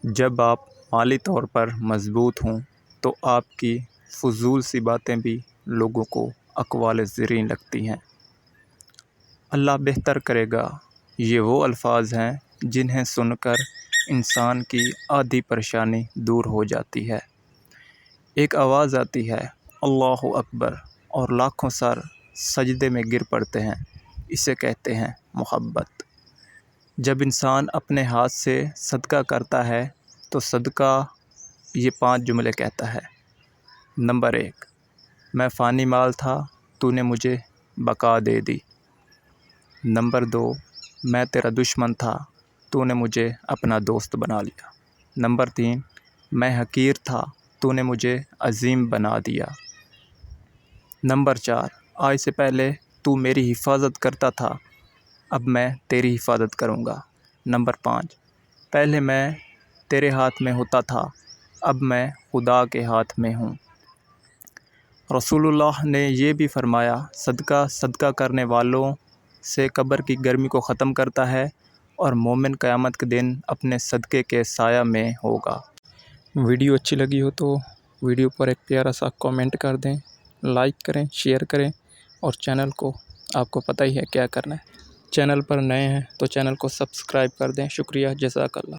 جب آپ مالی طور پر مضبوط ہوں تو آپ کی فضول سی باتیں بھی لوگوں کو اقوال زرین لگتی ہیں۔ اللہ بہتر کرے گا، یہ وہ الفاظ ہیں جنہیں سن کر انسان کی آدھی پریشانی دور ہو جاتی ہے۔ ایک آواز آتی ہے، اللہ اکبر، اور لاکھوں سر سجدے میں گر پڑتے ہیں۔ اسے کہتے ہیں محبت۔ جب انسان اپنے ہاتھ سے صدقہ کرتا ہے تو صدقہ یہ 5 جملے کہتا ہے۔ نمبر 1، میں فانی مال تھا، تو نے مجھے بقا دے دی۔ نمبر 2، میں تیرا دشمن تھا، تو نے مجھے اپنا دوست بنا لیا۔ نمبر 3، میں حقیر تھا، تو نے مجھے عظیم بنا دیا۔ نمبر 4، آج سے پہلے تو میری حفاظت کرتا تھا، اب میں تیری حفاظت کروں گا۔ نمبر 5، پہلے میں تیرے ہاتھ میں ہوتا تھا، اب میں خدا کے ہاتھ میں ہوں۔ رسول اللہ نے یہ بھی فرمایا، صدقہ کرنے والوں سے قبر کی گرمی کو ختم کرتا ہے اور مومن قیامت کے دن اپنے صدقے کے سایہ میں ہوگا۔ ویڈیو اچھی لگی ہو تو ویڈیو پر ایک پیارا سا کامنٹ کر دیں، لائک کریں، شیئر کریں، اور چینل کو آپ کو پتہ ہی ہے کیا کرنا ہے۔ چینل پر نئے ہیں تو چینل کو سبسکرائب کر دیں۔ شکریہ، جزاک اللہ۔